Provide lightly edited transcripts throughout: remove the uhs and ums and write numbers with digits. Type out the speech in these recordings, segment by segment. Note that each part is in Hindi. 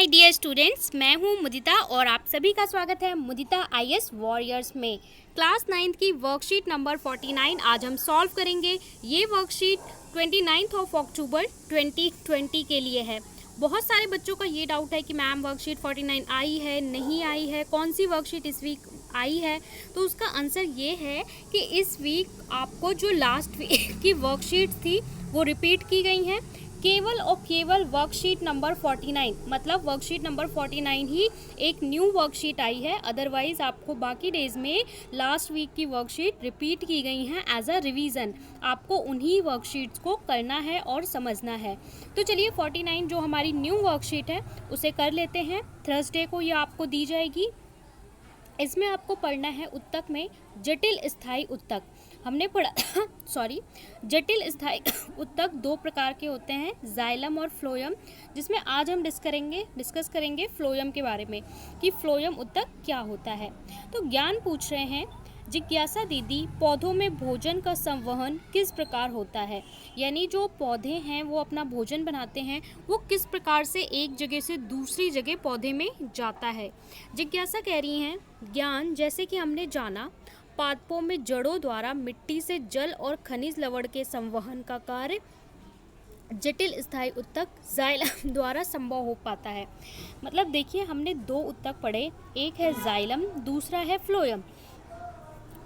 माय डियर स्टूडेंट्स, मैं हूं मुदिता और आप सभी का स्वागत है मुदिता आईएएस वॉरियर्स में। क्लास 9th की वर्कशीट नंबर 49 आज हम सॉल्व करेंगे। ये वर्कशीट 29 अक्टूबर 2020 के लिए है। बहुत सारे बच्चों का ये डाउट है कि मैम वर्कशीट 49 आई है, नहीं आई है, कौन सी वर्कशीट इस वीक आई है। तो उसका आंसर ये है कि इस वीक आपको जो लास्ट वीक की वर्कशीट थी वो रिपीट की गई हैं। केवल और केवल वर्कशीट नंबर 49 मतलब वर्कशीट नंबर 49 ही एक न्यू वर्कशीट आई है। अदरवाइज आपको बाकी डेज में लास्ट वीक की वर्कशीट रिपीट की गई हैं एज अ रिवीजन। आपको उन्हीं वर्कशीट्स को करना है और समझना है। तो चलिए 49 जो हमारी न्यू वर्कशीट है उसे कर लेते हैं। थर्सडे को ये आपको दी जाएगी। इसमें आपको पढ़ना है उत्तक में जटिल स्थायी उत्तक। हमने पढ़ा जटिल स्थायी उत्तक दो प्रकार के होते हैं, जाइलम और फ्लोएम, जिसमें आज हम डिस्कस करेंगे फ्लोएम के बारे में कि फ्लोएम उत्तक क्या होता है। तो ज्ञान पूछ रहे हैं, जिज्ञासा दीदी, पौधों में भोजन का संवहन किस प्रकार होता है? यानी जो पौधे हैं वो अपना भोजन बनाते हैं, वो किस प्रकार से एक जगह से दूसरी जगह पौधे में जाता है। जिज्ञासा कह रही हैं, ज्ञान, जैसे कि हमने जाना, पादपों में जड़ों द्वारा मिट्टी से जल और खनिज लवण के संवहन का कार्य जटिल स्थायी उत्तक जाइलम द्वारा संभव हो पाता है। मतलब देखिए, हमने दो उत्तक पढ़े, एक है जाइलम, दूसरा है फ्लोएम।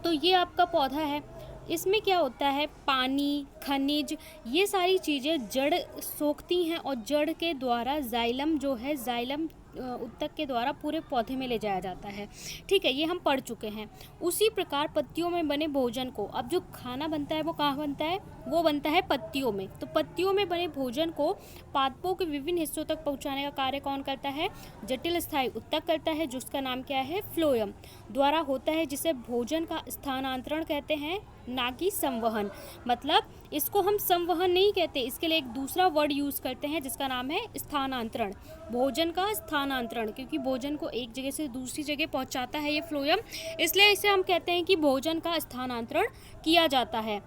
तो ये आपका पौधा है, इसमें क्या होता है, पानी, खनिज, ये सारी चीज़ें जड़ सोखती हैं और जड़ के द्वारा जाइलम जो है, जाइलम उत्तक के द्वारा पूरे पौधे में ले जाया जाता है। ठीक है, ये हम पढ़ चुके हैं। उसी प्रकार पत्तियों में बने भोजन को, अब जो खाना बनता है वो कहाँ बनता है, वो बनता है पत्तियों में। तो पत्तियों में बने भोजन को पादपों के विभिन्न हिस्सों तक पहुँचाने का कार्य कौन करता है? जटिल स्थायी उत्तक करता है, जिसका नाम क्या है? फ्लोएम द्वारा होता है, जिसे भोजन का स्थानांतरण कहते हैं, ना कि संवहन। मतलब इसको हम संवहन नहीं कहते, इसके लिए एक दूसरा वर्ड यूज़ करते हैं जिसका नाम है स्थानांतरण। भोजन का स्थानांतरण, क्योंकि भोजन को एक जगह से दूसरी जगह पहुंचाता है ये फ्लोएम, इसलिए इसे हम कहते हैं कि भोजन का स्थानांतरण किया जाता है।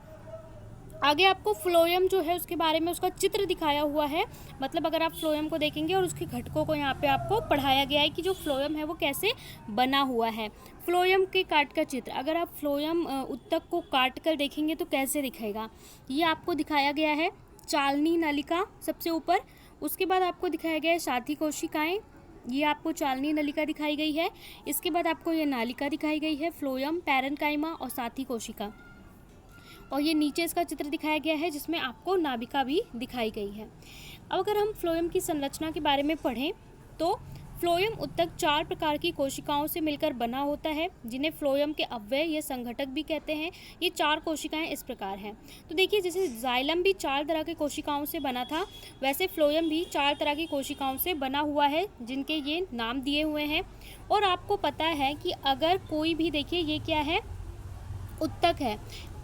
आगे आपको फ्लोएम जो है उसके बारे में उसका चित्र दिखाया हुआ है। मतलब अगर आप फ्लोएम को देखेंगे और उसके घटकों को यहाँ पे आपको पढ़ाया गया है कि जो फ्लोएम है वो कैसे बना हुआ है। फ्लोएम के काट का चित्र, अगर आप फ्लोएम उत्तक को काट कर देखेंगे तो कैसे दिखेगा, ये आपको दिखाया गया है। चालनी नलिका सबसे ऊपर, उसके बाद आपको दिखाया गया है साथी कोशिकाएँ, ये आपको चालनी नलिका दिखाई गई है। इसके बाद आपको ये नालिका दिखाई गई है, फ्लोएम, पैरेन्काइमा और साथी कोशिका। और ये नीचे इसका चित्र दिखाया गया है जिसमें आपको नाभिका भी दिखाई गई है। अब अगर हम फ्लोएम की संरचना के बारे में पढ़ें तो फ्लोएम उत्तक 4 प्रकार की कोशिकाओं से मिलकर बना होता है, जिन्हें फ्लोएम के अव्यय या संघटक भी कहते हैं। ये 4 कोशिकाएं इस प्रकार हैं। तो देखिए, जैसे जाइलम भी 4 तरह के कोशिकाओं से बना था, वैसे फ्लोएम भी 4 तरह की कोशिकाओं से बना हुआ है, जिनके ये नाम दिए हुए हैं। और आपको पता है कि अगर कोई भी, देखिए ये क्या है, उत्तक है,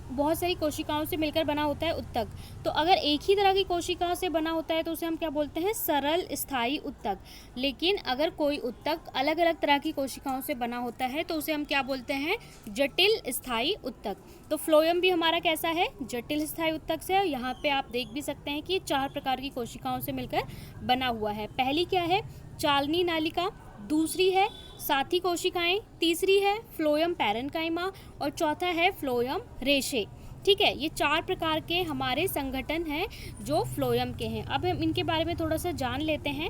बहुत सारी कोशिकाओं से मिलकर बना होता है उत्तक। तो अगर एक ही तरह की कोशिका से बना होता है तो उसे हम क्या बोलते हैं? सरल स्थायी उत्तक। लेकिन अगर कोई उत्तक अलग अलग तरह की कोशिकाओं से बना होता है तो उसे हम क्या बोलते हैं? जटिल स्थायी उत्तक। तो फ्लोएम भी हमारा कैसा है? जटिल स्थायी उत्तक से। यहाँ पे आप देख भी सकते हैं कि 4 प्रकार की कोशिकाओं से मिलकर बना हुआ है। पहली क्या है? चालनी नालिका, दूसरी है साथी कोशिकाएं, तीसरी है फ्लोएम पैरेन्काइमा और चौथा है फ्लोएम रेशे। ठीक है, ये 4 प्रकार के हमारे संगठन हैं जो फ्लोएम के हैं। अब हम इनके बारे में थोड़ा सा जान लेते हैं।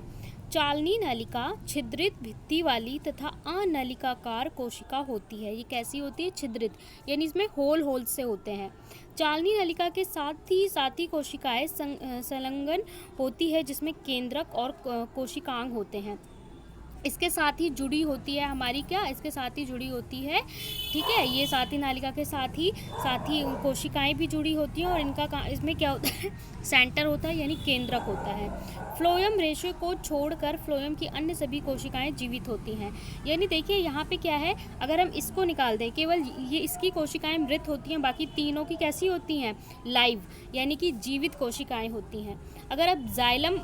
चालनी नलिका छिद्रित भित्ति वाली तथा अनलिकाकार कोशिका होती है। ये कैसी होती है? छिद्रित, यानी इसमें होल से होते हैं। चालनी नलिका के साथ ही साथी कोशिकाएं संलग्न होती है, जिसमें केंद्रक और कोशिकांग होते हैं। इसके साथ ही जुड़ी होती है हमारी क्या? इसके साथ ही जुड़ी होती है, ठीक है, ये साथी नालिका के साथ ही कोशिकाएं भी जुड़ी होती हैं और इनका इसमें क्या होता है? सेंटर होता है, यानी केंद्रक होता है। फ्लोएम रेशे को छोड़कर फ्लोएम की अन्य सभी कोशिकाएं जीवित होती हैं। यानी देखिए यहाँ पे क्या है, अगर हम इसको निकाल दें, केवल ये इसकी कोशिकाएं मृत होती हैं, बाकी तीनों की कैसी होती हैं? लाइव, यानी कि जीवित कोशिकाएं होती हैं। अगर आप जाइलम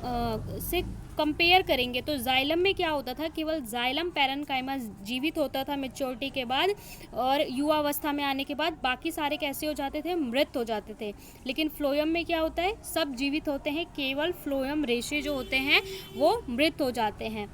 से कंपेयर करेंगे तो जाइलम में क्या होता था, केवल जाइलम पैरेन्काइमा जीवित होता था मेच्योरिटी के बाद, और युवावस्था में आने के बाद बाकी सारे कैसे हो जाते थे, मृत हो जाते थे। लेकिन फ्लोएम में क्या होता है, सब जीवित होते हैं, केवल फ्लोएम रेशे जो होते हैं वो मृत हो जाते हैं।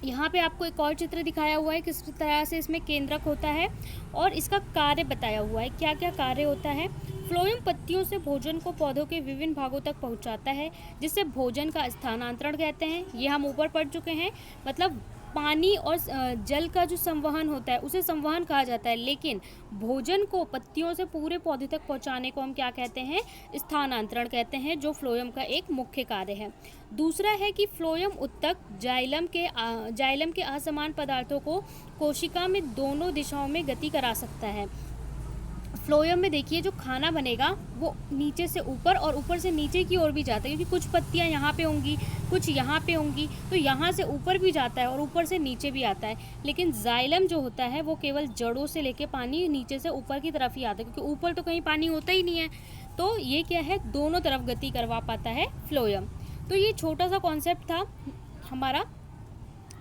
यहाँ पे आपको एक और चित्र दिखाया हुआ है किस तरह से इसमें केंद्रक होता है और इसका कार्य बताया हुआ है, क्या क्या कार्य होता है। फ्लोएम पत्तियों से भोजन को पौधों के विभिन्न भागों तक पहुँचाता है, जिसे भोजन का स्थानांतरण कहते हैं। ये हम ऊपर पढ़ चुके हैं, मतलब पानी और जल का जो संवहन होता है उसे संवहन कहा जाता है, लेकिन भोजन को पत्तियों से पूरे पौधे तक पहुंचाने को हम क्या कहते हैं, स्थानांतरण कहते हैं, जो फ्लोएम का एक मुख्य कार्य है। दूसरा है कि फ्लोएम उत्तक जाइलम के असमान पदार्थों को कोशिका में दोनों दिशाओं में गति करा सकता है। फ्लोएम में देखिए जो खाना बनेगा वो नीचे से ऊपर और ऊपर से नीचे की ओर भी जाता है, क्योंकि कुछ पत्तियां यहाँ पे होंगी, कुछ यहाँ पे होंगी, तो यहाँ से ऊपर भी जाता है और ऊपर से नीचे भी आता है। लेकिन जाइलम जो होता है वो केवल जड़ों से लेके पानी नीचे से ऊपर की तरफ ही आता है, क्योंकि ऊपर तो कहीं पानी होता ही नहीं है। तो ये क्या है, दोनों तरफ गति करवा पाता है फ्लोएम। तो ये छोटा सा कॉन्सेप्ट था हमारा।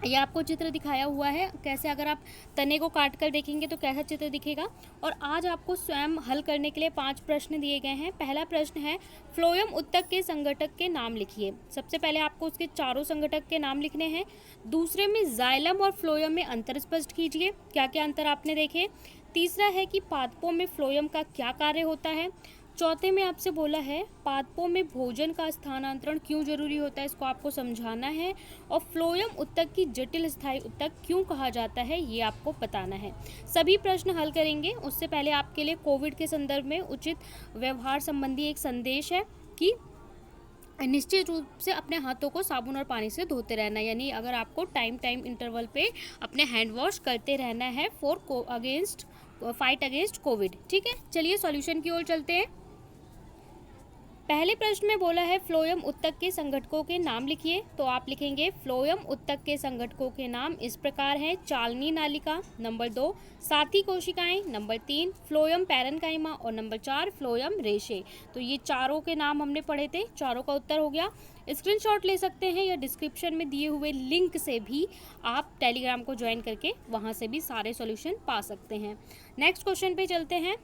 ये आपको चित्र दिखाया हुआ है कैसे, अगर आप तने को काट कर देखेंगे तो कैसा चित्र दिखेगा। और आज आपको स्वयं हल करने के लिए 5 प्रश्न दिए गए हैं। पहला प्रश्न है, फ्लोएम उत्तक के संघटक के नाम लिखिए। सबसे पहले आपको उसके चारों संघटक के नाम लिखने हैं। दूसरे में जाइलम और फ्लोएम में अंतर स्पष्ट कीजिए, क्या क्या अंतर आपने देखे। तीसरा है कि पादपों में फ्लोएम का क्या कार्य होता है। चौथे में आपसे बोला है पादपों में भोजन का स्थानांतरण क्यों जरूरी होता है, इसको आपको समझाना है। और फ्लोएम उत्तक की जटिल स्थायी उत्तक क्यों कहा जाता है, ये आपको बताना है। सभी प्रश्न हल करेंगे उससे पहले आपके लिए कोविड के संदर्भ में उचित व्यवहार संबंधी एक संदेश है कि निश्चित रूप से अपने हाथों को साबुन और पानी से धोते रहना, यानी अगर आपको टाइम इंटरवल पे अपने हैंड वॉश करते रहना है फाइट अगेंस्ट कोविड। ठीक है, चलिए सॉल्यूशन की ओर चलते हैं। पहले प्रश्न में बोला है फ्लोएम उत्तक के संघटकों के नाम लिखिए, तो आप लिखेंगे फ्लोएम उत्तक के संघटकों के नाम इस प्रकार हैं, चालनी नालिका, नंबर 2 साथी कोशिकाएं, नंबर 3 फ्लोएम पैरेन्काइमा और नंबर 4 फ्लोएम रेशे। तो ये चारों के नाम हमने पढ़े थे, चारों का उत्तर हो गया। स्क्रीनशॉट ले सकते हैं या डिस्क्रिप्शन में दिए हुए लिंक से भी आप टेलीग्राम को ज्वाइन करके वहाँ से भी सारे सॉल्यूशन पा सकते हैं। नेक्स्ट क्वेश्चन पे चलते हैं।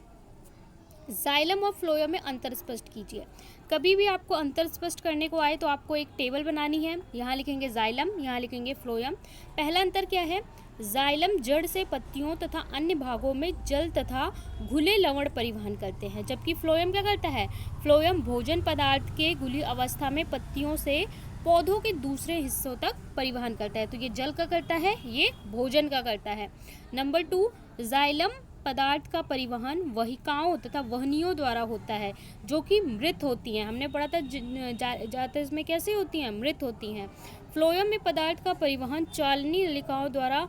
जाइलम और फ्लोएम में अंतर स्पष्ट कीजिए। कभी भी आपको अंतर स्पष्ट करने को आए तो आपको एक टेबल बनानी है, यहाँ लिखेंगे जाइलम, यहाँ लिखेंगे फ्लोएम। पहला अंतर क्या है, जाइलम जड़ से पत्तियों तथा अन्य भागों में जल तथा घुले लवण परिवहन करते हैं, जबकि फ्लोएम क्या करता है, फ्लोएम भोजन पदार्थ के घुली अवस्था में पत्तियों से पौधों के दूसरे हिस्सों तक परिवहन करता है। तो ये जल का करता है, ये भोजन का करता है। नंबर 2, जाइलम पदार्थ का परिवहन वहिकाओं तथा वहनियों द्वारा होता है, जो कि मृत होती हैं। हमने पढ़ा था जाते इसमें कैसे होती हैं, मृत होती हैं। फ्लोएम में पदार्थ का परिवहन चालनी नलिकाओं द्वारा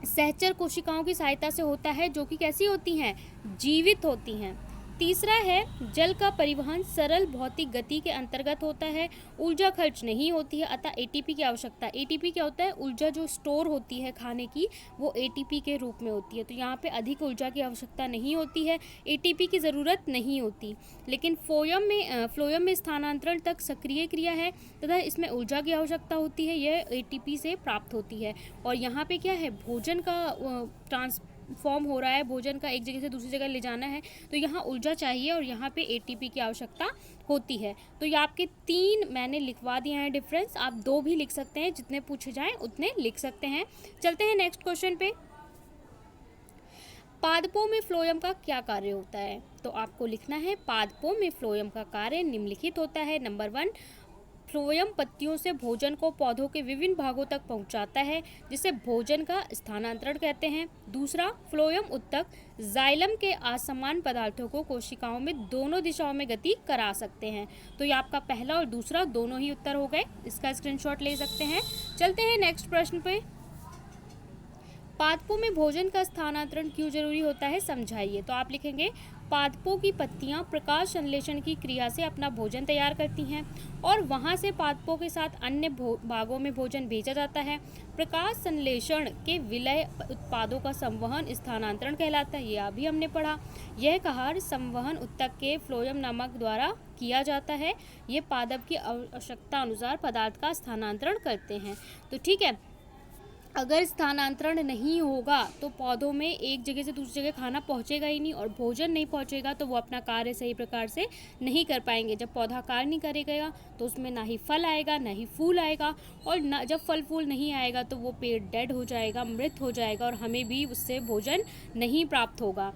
सहचर कोशिकाओं की सहायता से होता है, जो कि कैसी होती हैं, जीवित होती हैं। तीसरा है जल का परिवहन सरल भौतिक गति के अंतर्गत होता है, ऊर्जा खर्च नहीं होती है, अतः एटीपी की आवश्यकता। एटीपी क्या होता है, ऊर्जा जो स्टोर होती है खाने की वो एटीपी के रूप में होती है, तो यहाँ पे अधिक ऊर्जा की आवश्यकता नहीं होती है, एटीपी की ज़रूरत नहीं होती। लेकिन फ्लोएम में स्थानांतरण तक सक्रिय क्रिया है तथा इसमें ऊर्जा की आवश्यकता होती है, यह एटीपी से प्राप्त होती है। और यहाँ पे क्या है, भोजन का फॉर्म हो रहा है, भोजन का एक जगह से दूसरी जगह ले जाना है, तो यहाँ ऊर्जा चाहिए और यहाँ पे एटीपी की आवश्यकता होती है। तो ये आपके 3 मैंने लिखवा दिए हैं डिफरेंस, आप 2 भी लिख सकते हैं, जितने पूछे जाएं उतने लिख सकते हैं। चलते हैं नेक्स्ट क्वेश्चन पे। पादपों में फ्लोएम का क्या कार्य होता है, तो आपको लिखना है पादपों में फ्लोएम का कार्य निम्नलिखित होता है। नंबर 1, फ्लोएम पत्तियों से भोजन को पौधों के विभिन्न भागों तक पहुंचाता है, जिसे भोजन का स्थानांतरण कहते हैं। दूसरा, फ्लोएम उत्तक जाइलम के असमान पदार्थों को कोशिकाओं में दोनों दिशाओं में गति करा सकते हैं। तो ये आपका पहला और दूसरा दोनों ही उत्तर हो गए, इसका स्क्रीनशॉट ले सकते हैं। चलते हैं नेक्स्ट प्रश्न पे। पादपों में भोजन का स्थानांतरण क्यों जरूरी होता है, समझाइए। तो आप लिखेंगे पादपों की पत्तियां प्रकाश संश्लेषण की क्रिया से अपना भोजन तैयार करती हैं और वहां से पादपों के साथ अन्य भागों में भोजन भेजा जाता है। प्रकाश संश्लेषण के विलय उत्पादों का संवहन स्थानांतरण कहलाता है। ये अभी हमने पढ़ा। यह कार्य संवहन ऊतक के फ्लोएम नामक द्वारा किया जाता है। ये पादप की आवश्यकता अनुसार पदार्थ का स्थानांतरण करते हैं। तो ठीक है, अगर स्थानांतरण नहीं होगा तो पौधों में एक जगह से दूसरी जगह खाना पहुंचेगा ही नहीं, और भोजन नहीं पहुंचेगा तो वो अपना कार्य सही प्रकार से नहीं कर पाएंगे। जब पौधा कार्य नहीं करेगा तो उसमें ना ही फल आएगा, ना ही फूल आएगा, और ना जब फल फूल नहीं आएगा तो वो पेड़ डेड हो जाएगा, मृत हो जाएगा, और हमें भी उससे भोजन नहीं प्राप्त होगा।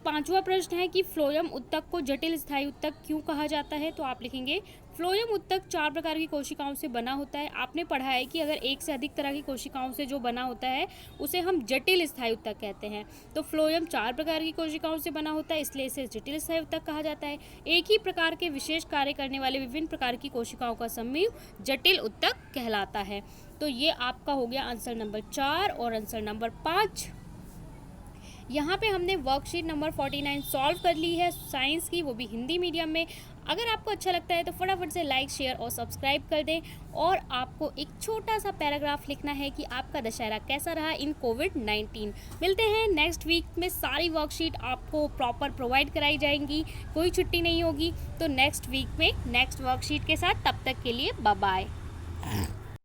पांचवा प्रश्न है कि फ्लोएम ऊतक को जटिल स्थायी ऊतक क्यों कहा जाता है? तो आप लिखेंगे फ्लोएम ऊतक 4 प्रकार की कोशिकाओं से बना होता है। आपने पढ़ा है कि अगर एक से अधिक तरह की कोशिकाओं से जो बना होता है उसे हम जटिल स्थायी ऊतक कहते हैं। तो फ्लोएम 4 प्रकार की कोशिकाओं से बना होता है, इसलिए इसे जटिल स्थायी ऊतक कहा जाता है। एक ही प्रकार के विशेष कार्य करने वाले विभिन्न प्रकार की कोशिकाओं का समूह जटिल ऊतक कहलाता है। तो ये आपका हो गया आंसर नंबर 4 और आंसर नंबर 5। यहाँ पे हमने वर्कशीट नंबर 49 सॉल्व कर ली है साइंस की, वो भी हिंदी मीडियम में। अगर आपको अच्छा लगता है तो फटाफट से लाइक, शेयर और सब्सक्राइब कर दें। और आपको एक छोटा सा पैराग्राफ लिखना है कि आपका दशहरा कैसा रहा इन कोविड-19। मिलते हैं नेक्स्ट वीक में। सारी वर्कशीट आपको प्रॉपर प्रोवाइड कराई जाएंगी, कोई छुट्टी नहीं होगी। तो नेक्स्ट वीक में नेक्स्ट वर्कशीट के साथ, तब तक के लिए बाय बाय।